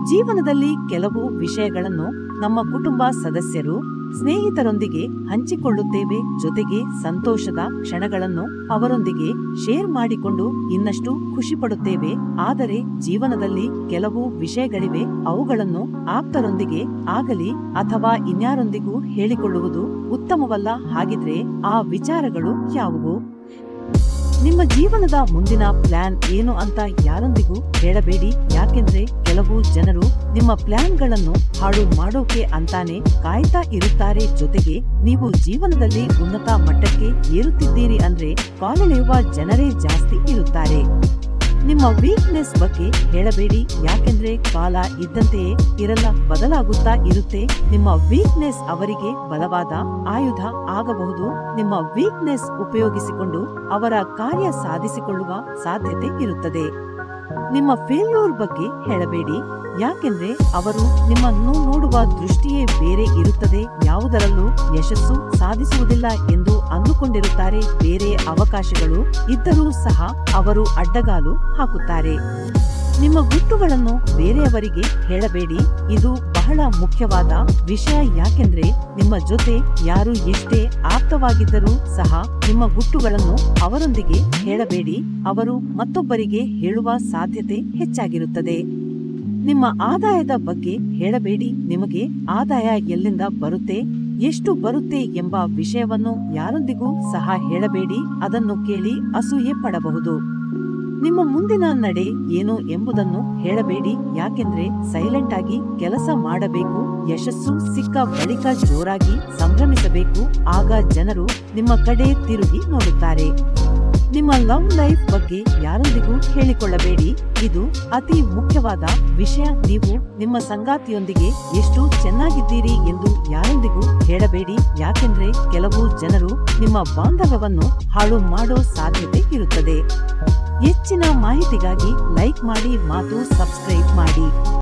ಜೀವನದಲ್ಲಿ ಕೆಲವು ವಿಷಯಗಳನ್ನು ನಮ್ಮ ಕುಟುಂಬ ಸದಸ್ಯರು ಸ್ನೇಹಿತರೊಂದಿಗೆ ಹಂಚಿಕೊಳ್ಳುತ್ತೇವೆ, ಜೊತೆಗೆ ಸಂತೋಷದ ಕ್ಷಣಗಳನ್ನು ಅವರೊಂದಿಗೆ ಶೇರ್ ಮಾಡಿಕೊಂಡು ಇನ್ನಷ್ಟು ಖುಷಿ ಪಡುತ್ತೇವೆ. ಆದರೆ ಜೀವನದಲ್ಲಿ ಕೆಲವು ವಿಷಯಗಳಿವೆ, ಅವುಗಳನ್ನು ಆಪ್ತರೊಂದಿಗೆ ಆಗಲಿ ಅಥವಾ ಇನ್ಯಾರೊಂದಿಗೂ ಹೇಳಿಕೊಳ್ಳುವುದು ಉತ್ತಮವಲ್ಲ. ಹಾಗಿದ್ರೆ ಆ ವಿಚಾರಗಳು ಯಾವುವು? ನಿಮ್ಮ ಜೀವನದ ಮುಂದಿನ ಪ್ಲಾನ್ ಏನು ಅಂತ ಯಾರೊಂದಿಗೂ ಹೇಳಬೇಡಿ, ಯಾಕೆಂದ್ರೆ ಕೆಲವು ಜನರು ನಿಮ್ಮ ಪ್ಲಾನ್ಗಳನ್ನು ಹಾಳು ಮಾಡೋಕೆ ಅಂತಾನೆ ಕಾಯ್ತಾ ಇರುತ್ತಾರೆ. ಜೊತೆಗೆ ನೀವು ಜೀವನದಲ್ಲಿ ಉನ್ನತ ಮಟ್ಟಕ್ಕೆ ಏರುತ್ತಿದ್ದೀರಿ ಅಂದ್ರೆ ಕಾಲೆಳೆಯುವ ಜನರೇ ಜಾಸ್ತಿ ಇರುತ್ತಾರೆ. ನಿಮ್ಮ ವೀಕ್ನೆಸ್ ಬಗ್ಗೆ ಹೇಳಬೇಡಿ, ಯಾಕೆಂದ್ರೆ ಕಾಲ ಇದ್ದಂತೆಯೇ ಇರಲ್ಲ, ಬದಲಾಗುತ್ತಾ ಇರುತ್ತೆ. ನಿಮ್ಮ ವೀಕ್ನೆಸ್ ಅವರಿಗೆ ಬಲವಾದ ಆಯುಧ ಆಗಬಹುದು. ನಿಮ್ಮ ವೀಕ್ನೆಸ್ ಉಪಯೋಗಿಸಿಕೊಂಡು ಅವರ ಕಾರ್ಯ ಸಾಧಿಸಿಕೊಳ್ಳುವ ಸಾಧ್ಯತೆ ಇರುತ್ತದೆ. ನಿಮ್ಮ ಫೇಲ್ಯೂರ್ ಬಗ್ಗೆ ಹೇಳಬೇಡಿ, ಯಾಕೆಂದ್ರೆ ಅವರು ನಿಮ್ಮನ್ನು ನೋಡುವ ದೃಷ್ಟಿಯೇ ಬೇರೆ ಇರುತ್ತದೆ. ಯಾವುದರಲ್ಲೂ ಯಶಸ್ಸು ಸಾಧಿಸುವುದಿಲ್ಲ ಎಂದು ಅಂದುಕೊಂಡಿರುತ್ತಾರೆ. ಬೇರೆ ಅವಕಾಶಗಳು ಇದ್ದರೂ ಸಹ ಅವರು ಅಡ್ಡಗಾಲು ಹಾಕುತ್ತಾರೆ. ನಿಮ್ಮ ಗುಟ್ಟುಗಳನ್ನು ಬೇರೆಯವರಿಗೆ ಹೇಳಬೇಡಿ, ಇದು ಬಹಳ ಮುಖ್ಯವಾದ ವಿಷಯ. ಯಾಕೆಂದ್ರೆ ನಿಮ್ಮ ಜೊತೆ ಯಾರು ಎಷ್ಟೇ ಆಪ್ತವಾಗಿದ್ದರೂ ಸಹ ನಿಮ್ಮ ಗುಟ್ಟುಗಳನ್ನು ಅವರೊಂದಿಗೆ ಹೇಳಬೇಡಿ, ಅವರು ಮತ್ತೊಬ್ಬರಿಗೆ ಹೇಳುವ ಸಾಧ್ಯತೆ ಹೆಚ್ಚಾಗಿರುತ್ತದೆ. ನಿಮ್ಮ ಆದಾಯದ ಬಗ್ಗೆ ಹೇಳಬೇಡಿ, ನಿಮಗೆ ಆದಾಯ ಎಲ್ಲಿಂದ ಬರುತ್ತೆ, ಎಷ್ಟು ಬರುತ್ತೆ ಎಂಬ ವಿಷಯವನ್ನು ಯಾರೊಂದಿಗೂ ಸಹ ಹೇಳಬೇಡಿ. ಅದನ್ನು ಕೇಳಿ ಅಸೂಯೆ ಪಡಬಹುದು. ನಿಮ್ಮ ಮುಂದಿನ ನಡೆ ಏನು ಎಂಬುದನ್ನು ಹೇಳಬೇಡಿ, ಯಾಕೆಂದ್ರೆ ಸೈಲೆಂಟ್ ಆಗಿ ಕೆಲಸ ಮಾಡಬೇಕು. ಯಶಸ್ಸು ಸಿಕ್ಕ ಬಳಿಕ ಜೋರಾಗಿ ಸಂಭ್ರಮಿಸಬೇಕು, ಆಗ ಜನರು ನಿಮ್ಮ ಕಡೆ ತಿರುಗಿ ನೋಡುತ್ತಾರೆ. ನಿಮ್ಮ ಲವ್ ಲೈಫ್ ಬಗ್ಗೆ ಯಾರೊಂದಿಗೂ ಹೇಳಿಕೊಳ್ಳಬೇಡಿ, ಇದು ಅತಿ ಮುಖ್ಯವಾದ ವಿಷಯ. ನೀವು ನಿಮ್ಮ ಸಂಗಾತಿಯೊಂದಿಗೆ ಎಷ್ಟು ಚೆನ್ನಾಗಿದ್ದೀರಿ ಎಂದು ಯಾರೊಂದಿಗೂ ಹೇಳಬೇಡಿ, ಯಾಕೆಂದ್ರೆ ಕೆಲವು ಜನರು ನಿಮ್ಮ ಬಾಂಧವ್ಯವನ್ನು ಹಾಳು ಮಾಡೋ ಸಾಧ್ಯತೆ ಇರುತ್ತದೆ. ಹೆಚ್ಚಿನ ಮಾಹಿತಿಗಾಗಿ ಲೈಕ್ ಮಾಡಿ, ಮಾತು ಸಬ್ಸ್ಕ್ರೈಬ್ ಮಾಡಿ.